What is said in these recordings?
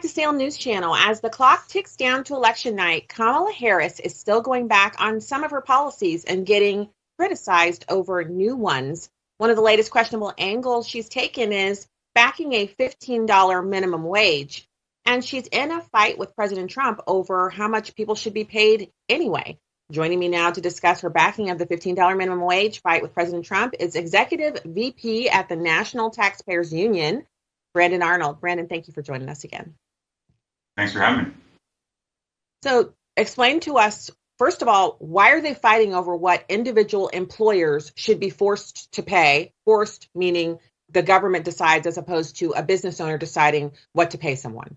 To Sale News Channel. As the clock ticks down to election night, Kamala Harris is still going back on some of her policies and getting criticized over new ones. One of the latest questionable angles she's taken is backing a $15 minimum wage. And she's in a fight with President Trump over how much people should be paid anyway. Joining me now to discuss her backing of the $15 minimum wage fight with President Trump is Executive VP at the National Taxpayers Union, Brandon Arnold. Brandon, thank you for joining us again. Thanks for having me. So explain to us, first of all, why are they fighting over what individual employers should be forced to pay? Forced meaning the government decides as opposed to a business owner deciding what to pay someone.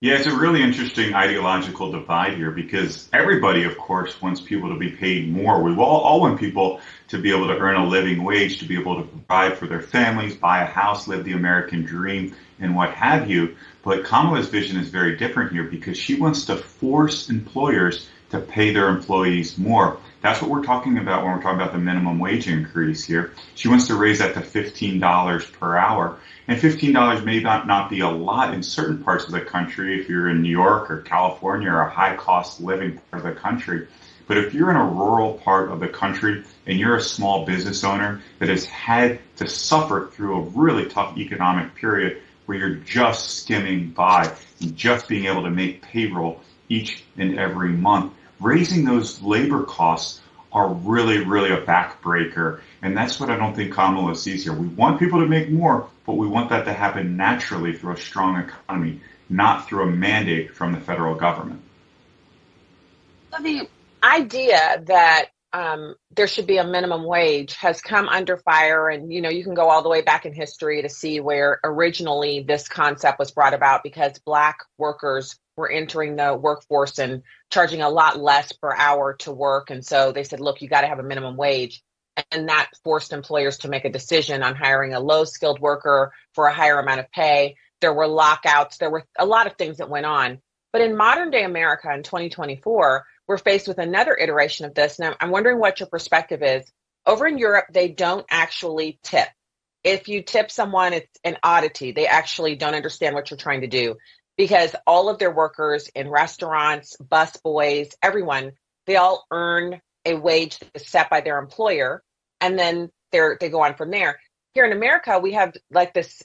Yeah, it's a really interesting ideological divide here because everybody, of course, wants people to be paid more. We all want people to be able to earn a living wage, to be able to provide for their families, buy a house, live the American dream, and what have you. But Kamala's vision is very different here because she wants to force employers to pay their employees more. That's what we're talking about when we're talking about the minimum wage increase here. She wants to raise that to $15 per hour. And $15 may not be a lot in certain parts of the country if you're in New York or California or a high cost living part of the country. But if you're in a rural part of the country and you're a small business owner that has had to suffer through a really tough economic period where you're just skimming by and just being able to make payroll each and every month, raising those labor costs are really, really a backbreaker. And that's what I don't think Kamala sees here. We want people to make more, but we want that to happen naturally through a strong economy, not through a mandate from the federal government. So the idea that there should be a minimum wage has come under fire. And, you can go all the way back in history to see where originally this concept was brought about because Black workers were entering the workforce and charging a lot less per hour to work. And so they said, look, you got to have a minimum wage. And that forced employers to make a decision on hiring a low-skilled worker for a higher amount of pay. There were lockouts. There were a lot of things that went on. But in modern day America in 2024, we're faced with another iteration of this. Now, I'm wondering what your perspective is. Over in Europe, they don't actually tip. If you tip someone, it's an oddity. They actually don't understand what you're trying to do because all of their workers in restaurants, bus boys, everyone, they all earn a wage that is set by their employer, and then they go on from there. Here in America, we have like this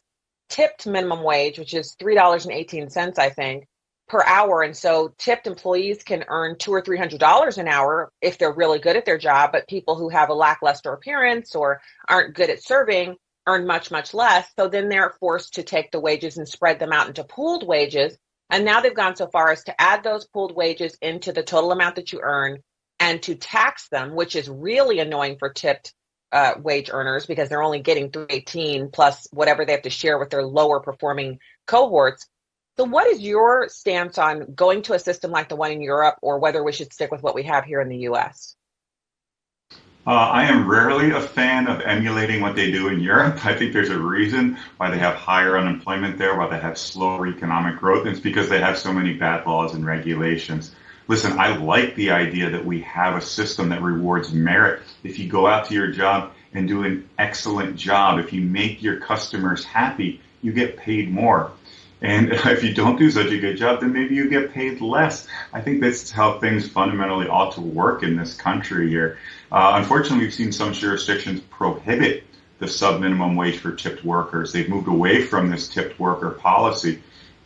tipped minimum wage, which is $3.18, I think, per hour. And so tipped employees can earn $200 or $300 an hour if they're really good at their job. But people who have a lackluster appearance or aren't good at serving earn much, much less. So then they're forced to take the wages and spread them out into pooled wages. And now they've gone so far as to add those pooled wages into the total amount that you earn and to tax them, which is really annoying for tipped wage earners because they're only getting $318 plus whatever they have to share with their lower performing cohorts. So what is your stance on going to a system like the one in Europe or whether we should stick with what we have here in the U.S.? I am rarely a fan of emulating what they do in Europe. I think there's a reason why they have higher unemployment there, why they have slower economic growth. And it's because they have so many bad laws and regulations. Listen, I like the idea that we have a system that rewards merit. If you go out to your job and do an excellent job, if you make your customers happy, you get paid more. And if you don't do such a good job, then maybe you get paid less. I think that's how things fundamentally ought to work in this country here. Unfortunately, we've seen some jurisdictions prohibit the sub-minimum wage for tipped workers. They've moved away from this tipped worker policy.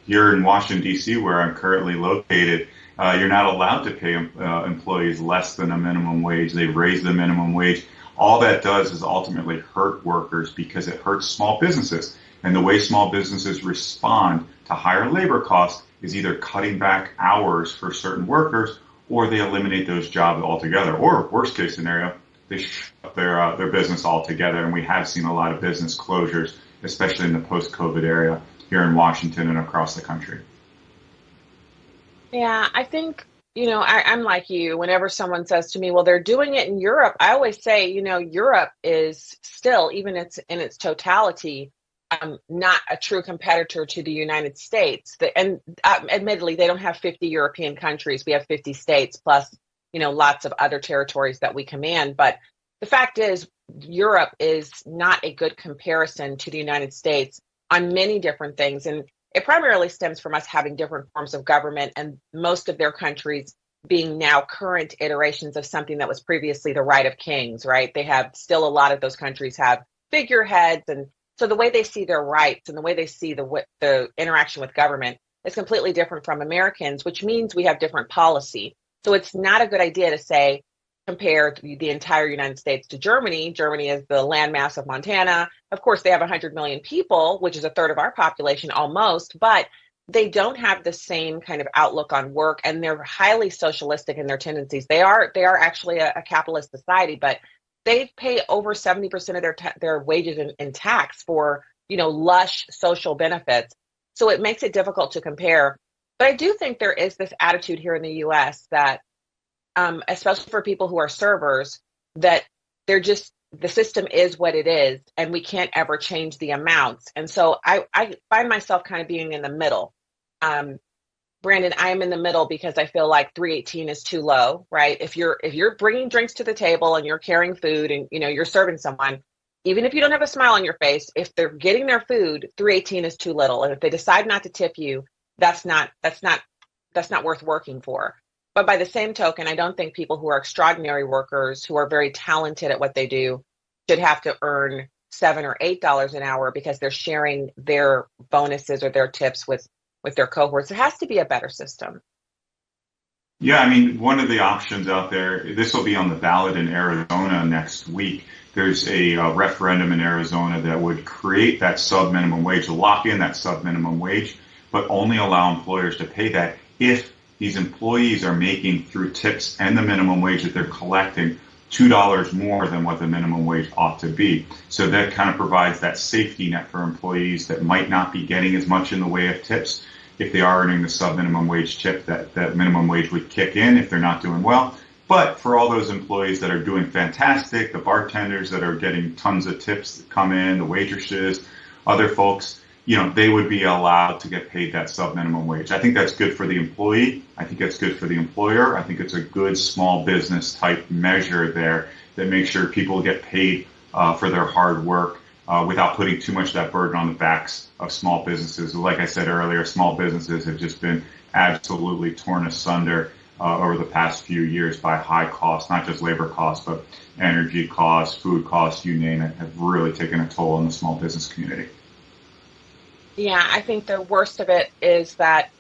Here in Washington, D.C., where I'm currently located, you're not allowed to pay employees less than a minimum wage. They've raised the minimum wage. All that does is ultimately hurt workers because it hurts small businesses. And the way small businesses respond to higher labor costs is either cutting back hours for certain workers or they eliminate those jobs altogether. Or worst case scenario, they shut their business altogether. And we have seen a lot of business closures, especially in the post-COVID area here in Washington and across the country. Yeah, I think, I'm like you. Whenever someone says to me, well, they're doing it in Europe, I always say, Europe is still, even in its totality, not a true competitor to the United States. Admittedly, they don't have 50 European countries. We have 50 states plus, lots of other territories that we command. But the fact is, Europe is not a good comparison to the United States on many different things. And it primarily stems from us having different forms of government and most of their countries being now current iterations of something that was previously the right of kings, right? They have still a lot of those countries have figureheads. And so the way they see their rights and the way they see the interaction with government is completely different from Americans, which means we have different policy. So it's not a good idea to say, compare the entire United States to Germany. Germany is the landmass of Montana. Of course, they have 100 million people, which is a third of our population almost, but they don't have the same kind of outlook on work, and they're highly socialistic in their tendencies. They are actually a capitalist society, but they pay over 70% of their wages in tax for, lush social benefits. So it makes it difficult to compare. But I do think there is this attitude here in the US that especially for people who are servers, that the system is what it is, and we can't ever change the amounts. And so I find myself kind of being in the middle. Brandon, I am in the middle because I feel like 318 is too low, right? If you're bringing drinks to the table and you're carrying food and you're serving someone, even if you don't have a smile on your face, if they're getting their food, 318 is too little. And if they decide not to tip you, that's not worth working for. But by the same token, I don't think people who are extraordinary workers, who are very talented at what they do, should have to earn $7 or $8 an hour because they're sharing their bonuses or their tips with their cohorts. There has to be a better system. Yeah, I mean, one of the options out there, this will be on the ballot in Arizona next week. There's a referendum in Arizona that would create that sub-minimum wage, lock in that sub-minimum wage, but only allow employers to pay that if these employees are making through tips and the minimum wage that they're collecting $2 more than what the minimum wage ought to be. So that kind of provides that safety net for employees that might not be getting as much in the way of tips. If they are earning the sub-minimum wage tip, that minimum wage would kick in if they're not doing well. But for all those employees that are doing fantastic, the bartenders that are getting tons of tips that come in, the waitresses, other folks, they would be allowed to get paid that sub-minimum wage. I think that's good for the employee. I think that's good for the employer. I think it's a good small business type measure there that makes sure people get paid for their hard work without putting too much of that burden on the backs of small businesses. Like I said earlier, small businesses have just been absolutely torn asunder over the past few years by high costs, not just labor costs, but energy costs, food costs, you name it, have really taken a toll on the small business community. Yeah, I think the worst of it is that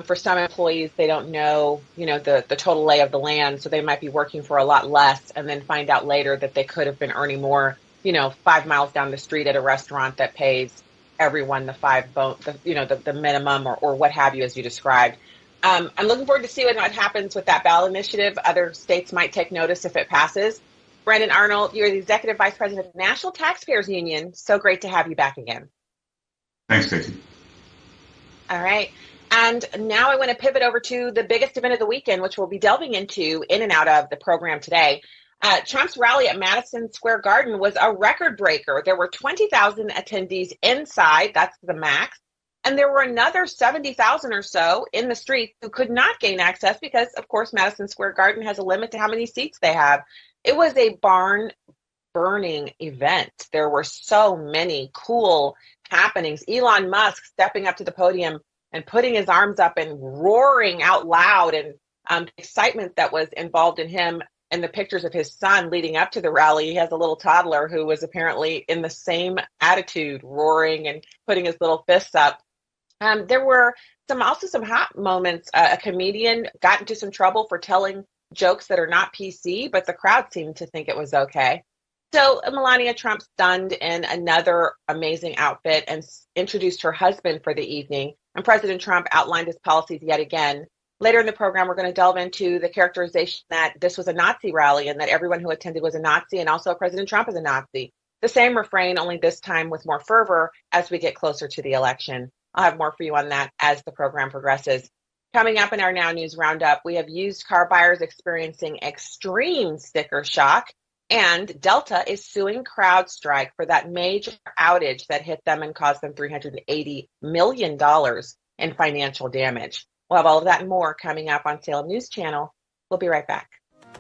for some employees, they don't know, the total lay of the land. So they might be working for a lot less and then find out later that they could have been earning more, 5 miles down the street at a restaurant that pays everyone the minimum or what have you, as you described. I'm looking forward to see what happens with that ballot initiative. Other states might take notice if it passes. Brandon Arnold, you're the Executive Vice President of the National Taxpayers Union. So great to have you back again. Thanks, Stacy. All right. And now I want to pivot over to the biggest event of the weekend, which we'll be delving into in and out of the program today. Trump's rally at Madison Square Garden was a record breaker. There were 20,000 attendees inside. That's the max. And there were another 70,000 or so in the streets who could not gain access because, of course, Madison Square Garden has a limit to how many seats they have. It was a barn burning event. There were so many cool happenings. Elon Musk stepping up to the podium and putting his arms up and roaring out loud, and excitement that was involved in him, and the pictures of his son leading up to the rally. He has a little toddler who was apparently in the same attitude, roaring and putting his little fists up. There were also some hot moments. A comedian got into some trouble for telling jokes that are not PC, but the crowd seemed to think it was okay. So Melania Trump stunned in another amazing outfit and introduced her husband for the evening. And President Trump outlined his policies yet again. Later in the program, we're going to delve into the characterization that this was a Nazi rally and that everyone who attended was a Nazi, and also President Trump is a Nazi. The same refrain, only this time with more fervor as we get closer to the election. I'll have more for you on that as the program progresses. Coming up in our Now News Roundup, we have used car buyers experiencing extreme sticker shock, and Delta is suing CrowdStrike for that major outage that hit them and caused them $380 million in financial damage. We'll have all of that and more coming up on Salem News Channel. We'll be right back.